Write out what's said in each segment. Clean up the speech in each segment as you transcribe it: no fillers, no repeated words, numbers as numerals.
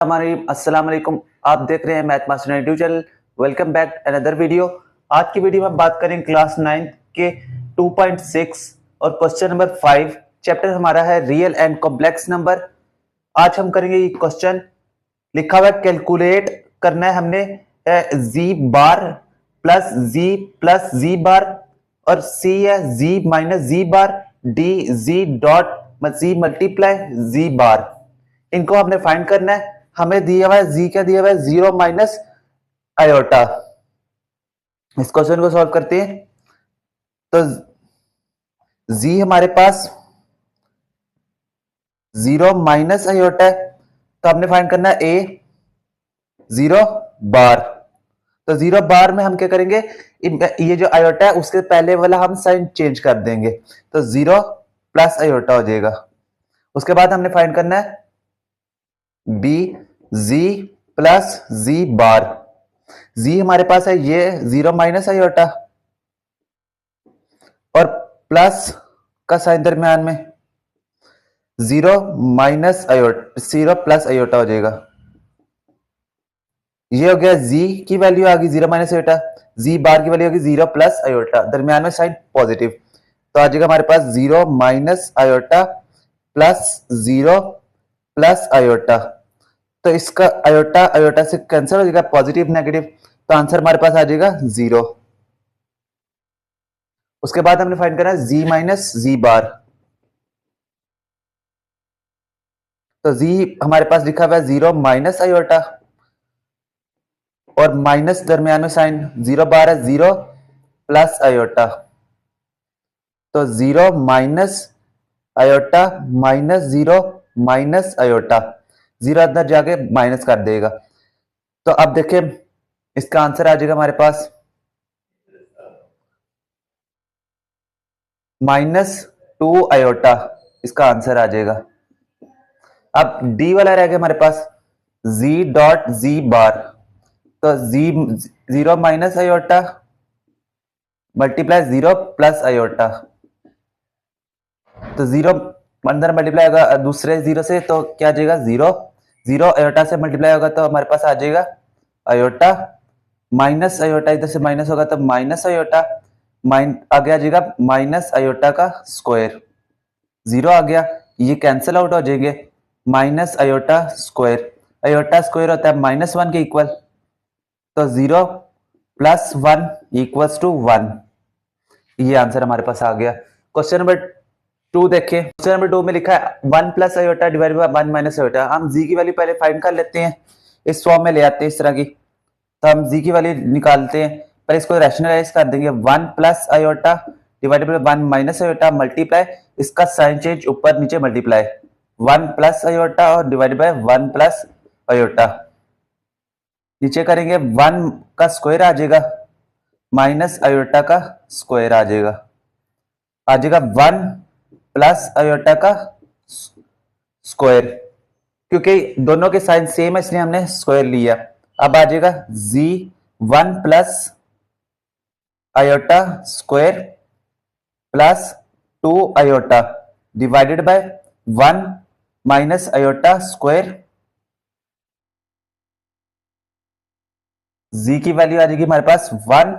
अस्सलाम वालेकुम। आप देख रहे हैं math master YouTube channel. Welcome back another video. आज की वीडियो में बात करें क्लास 9 के 2.6 और क्वेश्चन नंबर 5। चैप्टर हमारा है रियल एंड कॉम्प्लेक्स नंबर। आज हम करेंगे ये क्वेश्चन। लिखा हुआ है कैलकुलेट करना है हमने जी बार प्लस जी बार और सी है g minus g bar d g dot g multiply g bar. इनको हमने फाइंड करना है। हमें दिया हुआ है जी क्या दिया हुआ है, जीरो माइनस आयोटा। इस क्वेश्चन को सॉल्व करते हैं। तो जी हमारे पास जीरो माइनस आयोटा है, तो हमने फाइंड करना है ए जीरो बार। तो जीरो बार में हम क्या करेंगे, ये जो आयोटा है उसके पहले वाला हम साइन चेंज कर देंगे, तो जीरो प्लस आयोटा हो जाएगा। उसके बाद हमने फाइंड करना है बी जी प्लस जी बार। जी हमारे पास है ये जीरो माइनस आयोटा और प्लस का साइन दरमियान में zero minus iota, zero plus iota हो जाएगा। ये हो गया जी की वैल्यू आ गई जीरो माइनस आयोटा, जी बार की वैल्यू होगी जीरो प्लस आयोटा, दरमियान में साइन पॉजिटिव। तो आ जाएगा हमारे पास zero minus iota plus zero plus iota. तो इसका आयोटा आयोटा से कैंसिल हो जाएगा, पॉजिटिव नेगेटिव, तो आंसर हमारे पास आ जाएगा जीरो। उसके बाद हमने फाइंड करना है जी माइनस जी बार। तो जी हमारे पास लिखा हुआ है जीरो माइनस आयोटा और माइनस दरमियान में साइन, जीरो बार है जीरो प्लस आयोटा, तो zero minus iota minus zero minus iota, zero अंदर जाके माइनस कर देगा। तो अब देखिए इसका आंसर आ जाएगा हमारे पास माइनस टू आयोटा, इसका आंसर आ जाएगा। अब डी वाला रह गया हमारे पास जी डॉट जी बार। तो g zero minus iota multiply zero plus iota, तो जीरो अंदर मल्टीप्लाई होगा दूसरे जीरो से, तो क्या आ जाएगा जीरो, जीरो आयोटा से मल्टीप्लाई होगा तो हमारे पास आ जाएगा आयोटा माइनस आयोटा, इधर से माइनस होगा तो माइनस आयोटा, आगे आ जाएगा माइनस आयोटा का स्क्वायर, जीरो आ गया, ये कैंसिल आउट हो जाएंगे, माइनस आयोटा स्क्वायर होता है माइनस वन के इक्वल, तो zero plus one equals to one. ये आंसर हमारे पास आ गया। क्वेश्चन नंबर टू देखिए। क्वेश्चन नंबर टू में लिखा है one plus iota divide by one minus iota. हम जी की वैल्यू पहले फाइंड कर लेते हैं, इस फॉर्म में ले आते हैं इस तरह की। तो हम जी की वैल्यू निकालते हैं, पर इसको रैशनलाइज कर देंगे, one plus iota divided by one minus iota multiply, इसका साइन चेंज ऊपर नीचे मल्टीप्लाई, वन प्लस आयोटा और divided by one plus iota, नीचे करेंगे वन का स्क्वायर आ जाएगा माइनस आयोटा का स्क्वायर आ जाएगा वन प्लस आयोटा का स्क्वायर, क्योंकि दोनों के साइन सेम है इसलिए हमने स्क्वायर लिया। अब आ जाएगा G one plus iota square plus two iota divided by one minus iota square. G की वैल्यू आ जाएगी हमारे पास वन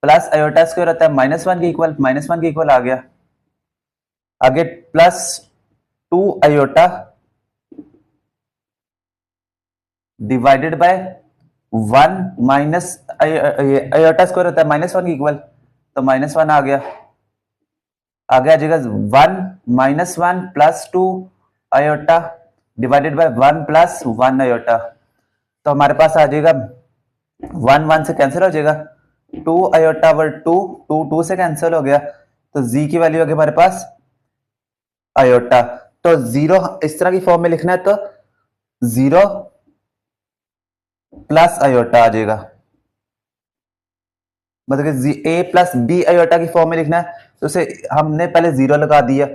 प्लस आयोटा स्क्वायर होता है माइनस वन के इक्वल, माइनस वन के इक्वल आ गया। आगे plus two iota divided by one minus iota square होता है माइनस वन की इक्वल, तो माइनस वन आ गया। आगे आ जाएगा one minus one plus two iota divided by one plus one iota, तो हमारे पास आ जाएगा वन वन से कैंसिल हो जाएगा, two iota over two, two two से कैंसिल हो गया, तो जी की वैल्यू आ गई हमारे पास आयोटा। तो जीरो इस तरह की फॉर्म में लिखना है, तो जीरो प्लस आयोटा आ जाएगा, मतलब कि ए प्लस बी आयोटा की फॉर्म में लिखना है, तो उसे हमने पहले जीरो लगा दिया,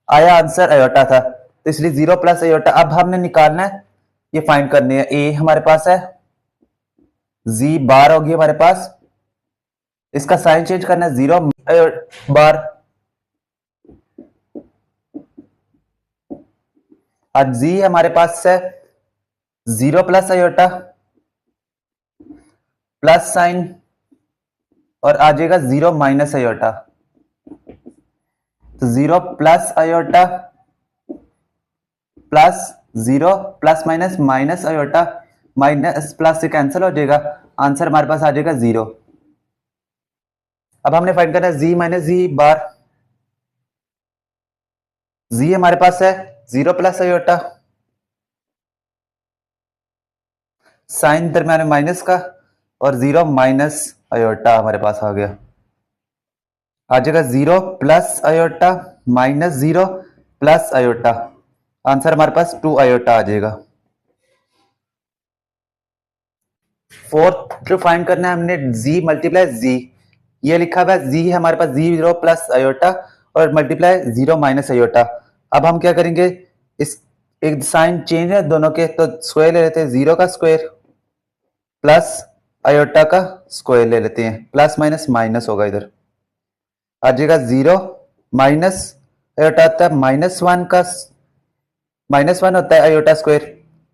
आया आंसर आयोटा था, तो इसलिए जीरो प्लस आयोटा। अब हमने निकालना है, ये फाइंड करनी है, ए हमारे पास है, जी बार होगी हमारे पास, इसका साइन चेंज करना है जीरो बार, अब जी हमारे पास है 0 प्लस आयोटा प्लस साइन और आ जाएगा 0 माइनस आयोटा। तो 0 plus iota plus 0 plus minus minus iota minus plus से कैंसिल हो जाएगा, आंसर हमारे पास आ जाएगा 0। अब हमने फाइंड करना है जी माइनस जी बार। जी हमारे पास है 0 प्लस आयोटा, साइन दरम्यान में माइनस का और 0 माइनस आयोटा हमारे पास आ गया। आ जाएगा 0 plus iota minus 0 plus iota, answer हमारे पास 2 आयोटा आ जाएगा। फोर्थ जो फाइंड करना है हमने z मल्टीप्लाई z, ये लिखा हुआ है z है हमारे पास 0 प्लस आयोटा और मल्टीप्लाई 0 माइनस आयोटा। अब हम क्या करेंगे, इस एक साइन चेंज है दोनों के, तो स्क्वायर ले लेते हैं, 0 का स्क्वायर प्लस आयोटा का स्क्वायर ले लेते हैं, प्लस माइनस माइनस होगा, इधर आ जाएगा 0 माइनस आयोटा होता है -1 का -1 होता है आयोटा स्क्वायर,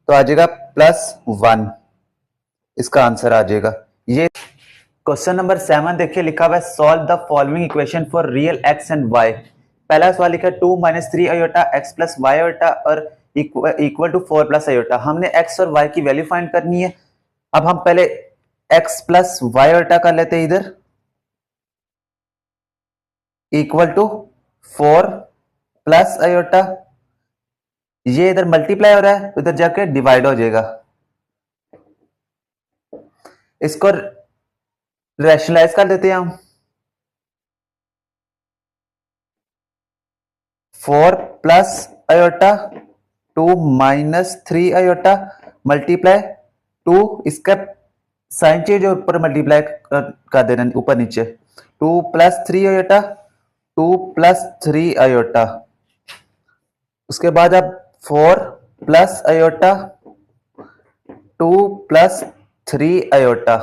तो आ जाएगा +1, इसका आंसर आ जाएगा ये। क्वेश्चन नंबर 7 देखिए, लिखा हुआ है solve the following equation for real x and y. पहला सवाल लिखा है 2 - 3 आयोटा एक्स प्लस वाई आयोटा और इक्वल टू 4 प्लस आयोटा। हमने एक्स और वाई की वैल्यू फाइंड करनी है। अब हम पहले एक्स प्लस वाई आयोटा कर लेते हैं, इधर इक्वल टू 4 प्लस आयोटा, ये इधर मल्टीप्लाई हो रहा है, उधर जाके डिवाइड हो जाएगा। इसको रैशनलाइज कर देते हैं हम, 4 plus iota 2 minus 3 iota multiply 2, इसका साइन चेंज और ऊपर मल्टीप्लाई कर देना ऊपर नीचे, 2 प्लस 3 आयोटा 2 प्लस 3 आयोटा। उसके बाद अब 4 plus iota 2 plus 3 iota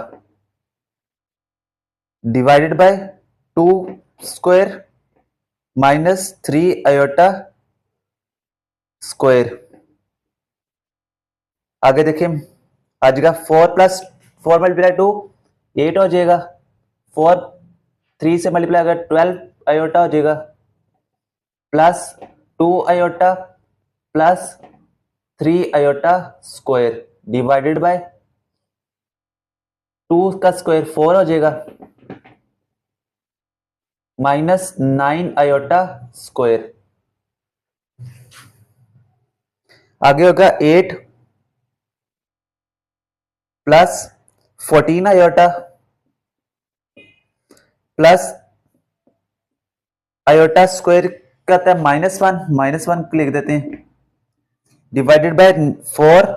divided bye 2 square minus 3 iota square. आगे देखिए आ जाएगा 4 प्लस 4 मल्टीप्लाई 2 8 हो जाएगा, 4 3 से मल्टीप्लाई अगर 12 आयोटा हो जाएगा, plus 2 iota plus 3 iota square divided by 2 का स्क्वायर 4 हो जाएगा, माइनस 9 आयोटा स्क्वायर। आगे होगा 8 plus 14 iota plus iota square कहता है -1 लिख देते हैं, divided by 4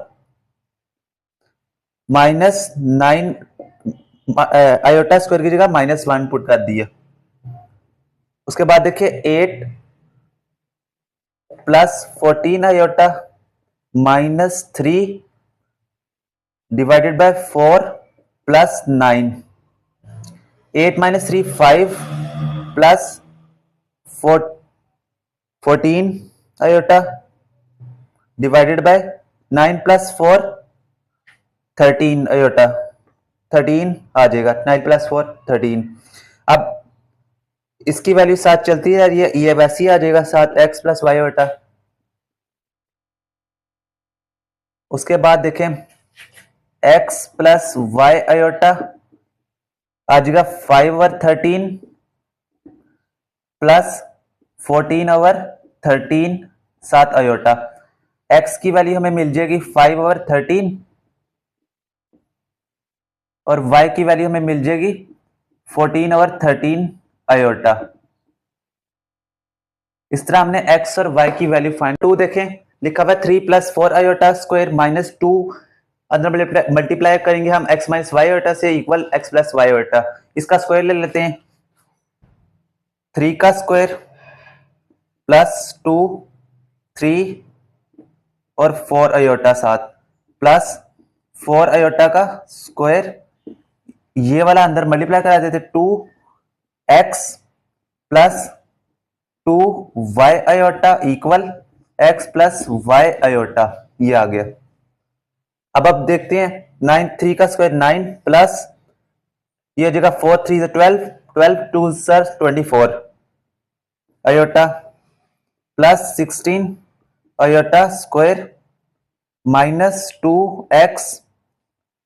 minus 9 iota square की जगह -1 पुट कर दिया। उसके बाद देखिए 8 plus 14 iota minus 3 divided by 4 plus 9, 8 minus 3 5 plus 14 iota divided bye 9 plus 4 13 iota, 13 आ जाएगा, 9 प्लस 4 13। अब इसकी वैल्यू 7 चलती है, ये वैसे ही आ जाएगा 7x प्लस वाई आयोटा। उसके बाद देखें x प्लस वाई आयोटा आ जाएगा 5 over 13 plus 14 over 13 7 iota. x की वैल्यू हमें मिल जाएगी 5 ओवर 13 और y की वैल्यू हमें मिल जाएगी 14 ओवर 13 आयोटा। इस तरह हमने x और y की वैल्यू फाइंड। 2 देखें, लिखा हुआ है 3 प्लस 4 आयोटा स्क्वायर माइनस 2, अंदर मल्टीप्लाई करेंगे हम x माइनस वाई आयोटा से equal x plus y iota. इसका स्क्वायर ले लेते हैं, 3 का स्क्वायर प्लस 2 3 और 4 आयोटा 7 प्लस 4 आयोटा का स्क्वायर, ये वाला अंदर मल्टीप्लाई करा देते, 2x plus 2y iota equal x plus y iota, ये आ गया। अब देखते हैं 9 3 का स्क्वायर 9 प्लस ये हो जाएगा 4 3 12 12 2 sir 24 iota plus 16 iota square minus 2x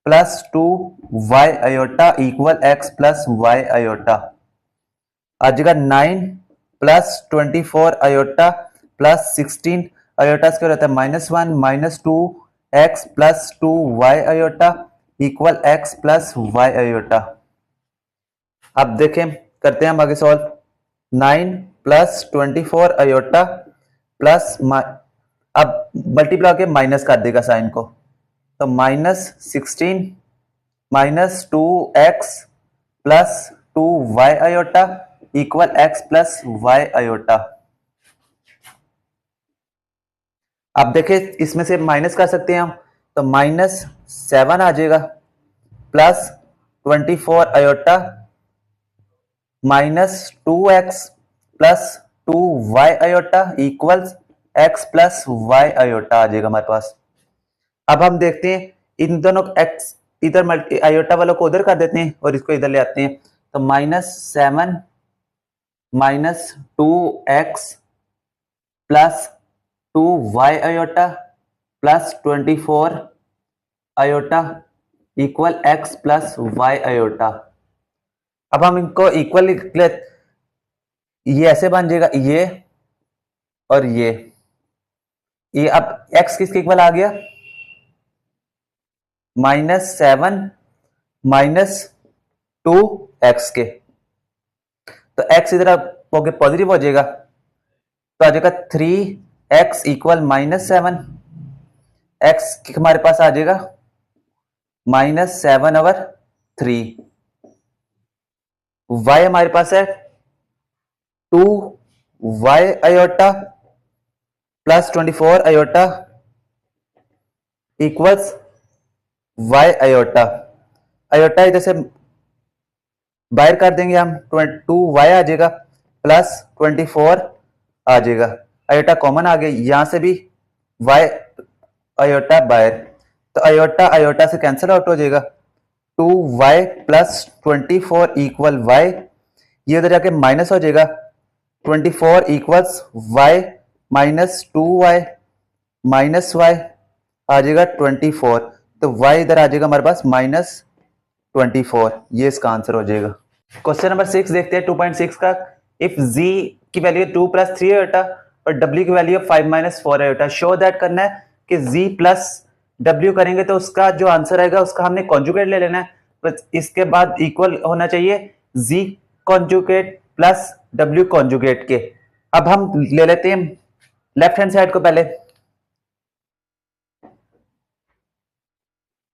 plus 2y iota equal x plus y iota आ जाएगा 9 plus 24 iota plus 16 iota square होता है -1 minus 2x plus 2y iota equal x plus y iota. अब देखें करते हैं हम आगे सॉल्व 9 प्लस 24 आयोटा प्लस अब मल्टीप्लाई के माइनस कर देगा साइन को तो -16 minus 2x plus 2y iota equal x plus y iota. अब देखें इसमें से माइनस कर सकते हैं हम तो -7 आ जाएगा plus 24 iota minus 2x plus 2y iota equals x plus y iota आ जाएगा हमारे पास। अब हम देखते हैं इन दोनों x इधर आयोटा वालों को उधर कर देते हैं और इसको इधर ले आते हैं तो -7 minus 2x plus 2y iota plus 24 iota equal x plus y iota. अब हम इनको इक्वल लिख ले, ये ऐसे बन जाएगा ये और ये अब x किसके इक्वल आ गया -7 माइनस 2x के तो x इधर पॉजिटिव हो जाएगा तो आ जाएगा 3x इक्वल -7 x हमारे पास आ जाएगा -7/3 y हमारे पास है 2y iota plus 24 iota equals y iota. Iota इधर से बाहर कर देंगे हम 2y आ जाएगा प्लस 24 आ जाएगा आयोटा कॉमन आ गया यहां से भी y आयोटा बाहर तो आयोटा आयोटा से कैंसिल आउट हो जाएगा 2y प्लस 24 इक्वल y ये उधर जाके माइनस हो जाएगा 24 equals y minus 2y minus y आ जाएगा 24 तो y इधर आ जाएगा हमारे पास -24 ये इसका आंसर हो जाएगा। क्वेश्चन नंबर 6 देखते हैं 2.6 का इफ z की वैल्यू 2 + 3 आयोटा और w की वैल्यू 5 - 4 आयोटा शो दैट करना है कि z प्लस w करेंगे तो उसका जो आंसर आएगा उसका हमने कॉन्जुगेट ले लेना है तो इसके बाद इक्वल होना चाहिए z conjugate plus w conjugate के। अब हम ले लेते हैं लेफ्ट हैंड साइड को पहले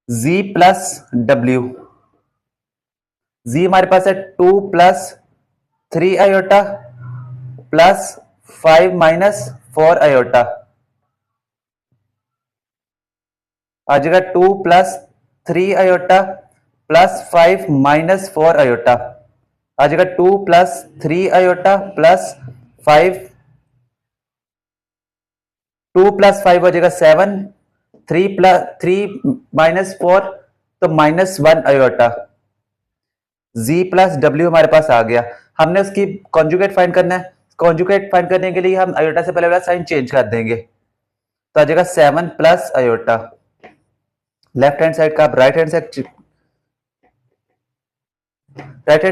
z प्लस w z हमारे पास है 2 + 3 आयोटा प्लस 5 - 4 आयोटा आ जाएगा 2 + 3 आयोटा प्लस 5 - 4 आयोटा आ जाएगा 2 + 3 आयोटा प्लस 5 2 + 5 हो जाएगा 7 3 - 4 तो -1 आयोटा z प्लस w हमारे पास आ गया। हमने उसकी कॉन्जुगेट फाइंड करना है कॉन्जुगेट फाइंड करने के लिए हम आयोटा से पहले वाला साइन चेंज कर देंगे तो आ जाएगा 7 plus iota left hand side का राइट हैंड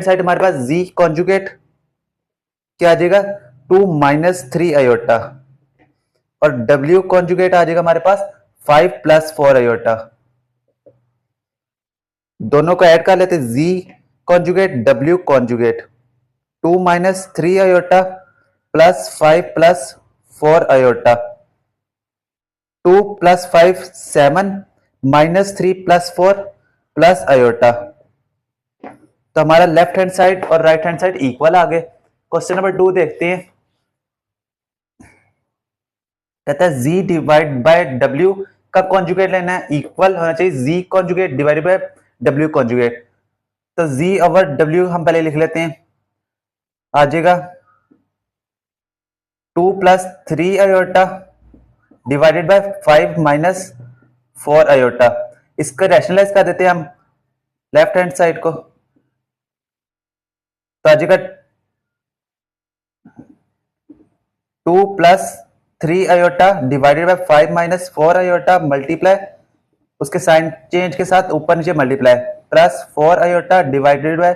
साइड हमारे पास z कॉन्जुगेट क्या आ जाएगा 2 - 3 आयोटा और w कॉन्जुगेट आ जाएगा हमारे पास 5 + 4 आयोटा दोनों को ऐड कर लेते z conjugate w conjugate 2 - 3 iota plus 5 + 4 iota 2 + 5 7 -3 + 4 plus iota तो हमारा लेफ्ट हैंड साइड और राइट हैंड साइड इक्वल आ गए। क्वेश्चन नंबर 2 देखते हैं कहता है z डिवाइड बाय w का कॉन्जुगेट लेना है इक्वल होना चाहिए z conjugate divided by w conjugate तो z ओवर w हम पहले लिख लेते हैं आ जाएगा 2 + 3 आयोटा डिवाइडेड बाय 5 - 4 आयोटा इसका रैशनलाइज कर देते हैं हम लेफ्ट हैंड साइड को, तो आ जाएगा 2 plus 3 iota divided bye 5 minus 4 iota multiply, उसके साइन चेंज के साथ ऊपर नीचे multiply, plus 4 iota divided bye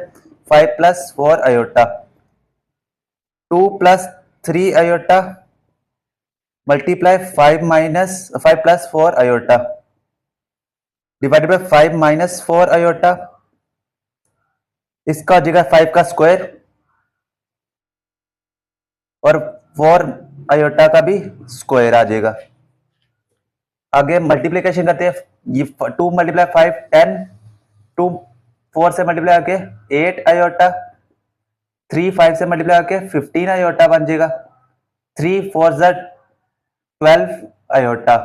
5 plus 4 iota, 2 plus 3 iota multiply 5 plus 4 iota divided bye 5 minus 4 iota, इसका हो जाएगा 5 का स्क्वायर और 4 आयोटा का भी स्क्वायर आ जाएगा। आगे मल्टीप्लीकेशन करते हैं, ये 2 मल्टीप्लाई 5 10, 2 4 से मल्टीप्लाई आके 8 आयोटा, 3 5 से मल्टीप्लाई आके 15 आयोटा बन जाएगा, 3 4 12 आयोटा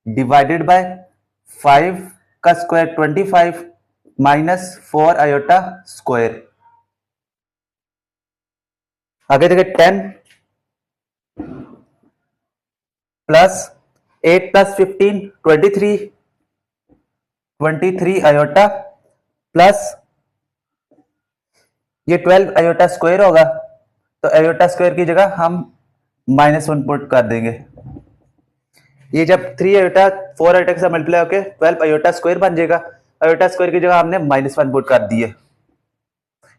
डिवाइडेड बाय 5 का स्क्वायर 25 माइनस 4 आयोटा स्क्वायर। आगे देखिए 10 प्लस 8 प्लस 15 23 आयोटा प्लस ये 12 आयोटा स्क्वायर होगा, तो आयोटा स्क्वायर की जगह हम -1 पुट कर देंगे। ये जब 3 आयोटा 4 आयोटा के साथ मल्टीप्लाई होकर 12 आयोटा स्क्वायर बन जाएगा, आयोटा स्क्वायर की जगह हमने -1 पुट कर दिए,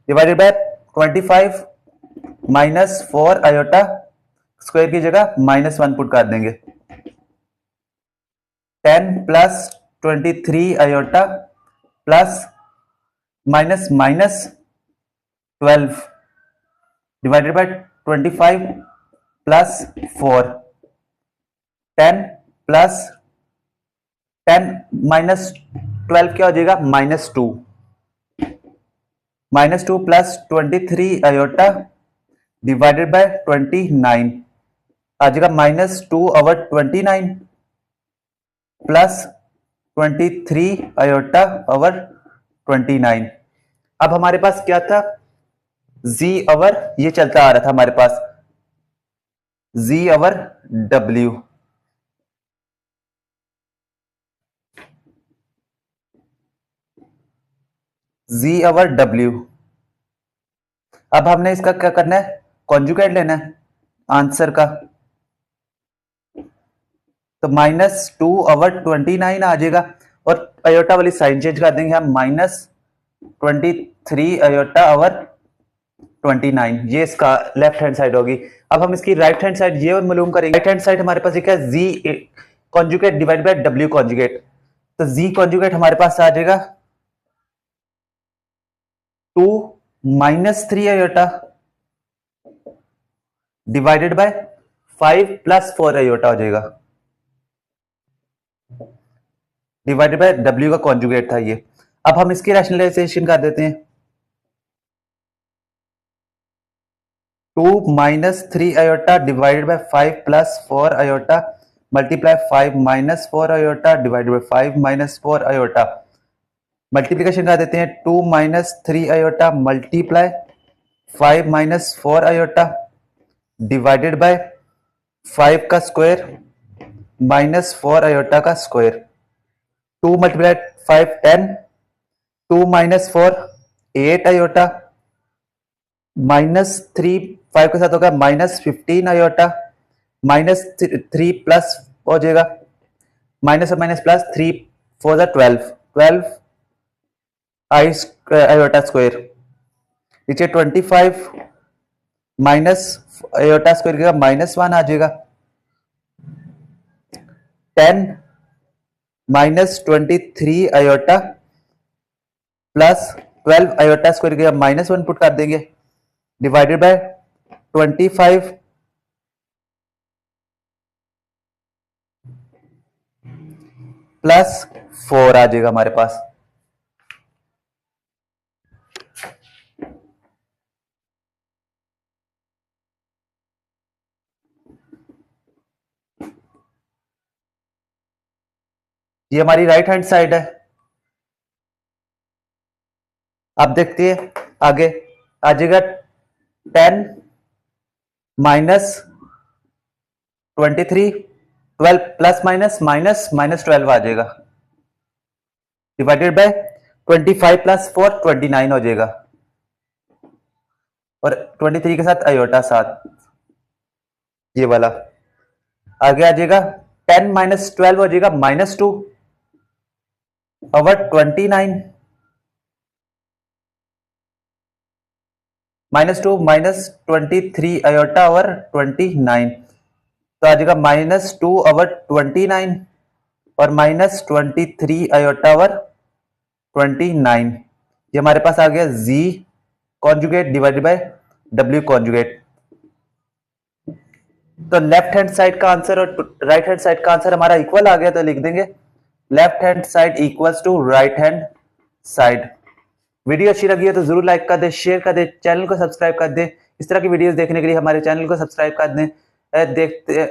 divided by 25 minus 4 iota square की जगह -1 पुट कर देंगे, 10 plus 23 iota plus minus 12 divided by 25 plus 4, 10 plus 10 minus 12 क्या हो जाएगा -2, -2 प्लस 23 आयोटा डिवाइडेड बाय 29 आ जाएगा -2/29 प्लस 23 आयोटा ओवर 29। अब हमारे पास क्या था, z ओवर ये चलता आ रहा था हमारे पास z over w, z over w। अब हमने इसका क्या करना है, कॉन्जुगेट लेना है आंसर का, तो -2/29 आ जाएगा और आयोटा वाली साइन चेंज कर देंगे हम, -23 आयोटा ओवर 29, ये इसका लेफ्ट हैंड साइड होगी। अब हम इसकी राइट हैंड साइड ये मालूम करेंगे। राइट हैंड साइड हमारे पास एक है z conjugate divide by w conjugate, तो z कॉन्जुगेट हमारे पास आ जाएगा 2 -3 iota divided bye 5 plus 4 iota हो जाएगा, डिवाइडेड बाय w का कॉन्जुगेट था ये। अब हम इसकी रैशनलाइजेशन कर देते हैं, 2 -3 iota divided bye 5 plus 4 iota multiply 5 minus 4 iota divided bye 5 minus 4 iota, multiplication कर देते हैं, 2 -3 iota multiply 5 minus 4 iota divided bye 5 का स्क्वायर माइनस 4 आयोटा का स्क्वायर, 2 मल्टीप्लाई 5 10, 2 माइनस 4 8 आयोटा -3 5 के साथ होगा -15 आयोटा, -3 प्लस हो जाएगा, माइनस और माइनस प्लस 3 4 12 आयोटा स्क्वायर, नीचे 25 माइनस आयोटा स्क्वायर का -1 आ जाएगा, 10 -23 आयोटा प्लस 12 आयोटा स्क्वायर का -1 पुट कर देंगे, डिवाइडेड बाय 25 प्लस 4 आ जाएगा हमारे पास। ये हमारी राइट हैंड साइड है। अब देखते हैं आगे, आ जाएगा 10 -23 12 प्लस माइनस -12 आ जाएगा, डिवाइडेड बाय 25 प्लस 4 29 हो जाएगा, और 23 के साथ आयोटा 7, ये वाला आगे आ जाएगा। 10 माइनस 12 हो जाएगा -2 ओवर 29, -2 माइनस 23 आयोटा ओवर 29, तो आ जाएगा -2 ओवर 29 और -23 आयोटा ओवर 29। ये हमारे पास आ गया z conjugate divided by w conjugate. तो लेफ्ट हैंड साइड का आंसर और राइट हैंड साइड का आंसर हमारा इक्वल आ गया, तो लिख देंगे left hand side equals to right hand side. Video अच्छी लगी है तो जरूर लाइक कर दे, शेयर कर दे, चैनल को सब्सक्राइब कर दे। इस तरह की वीडियोस देखने के लिए हमारे चैनल को सब्सक्राइब कर दें। देखते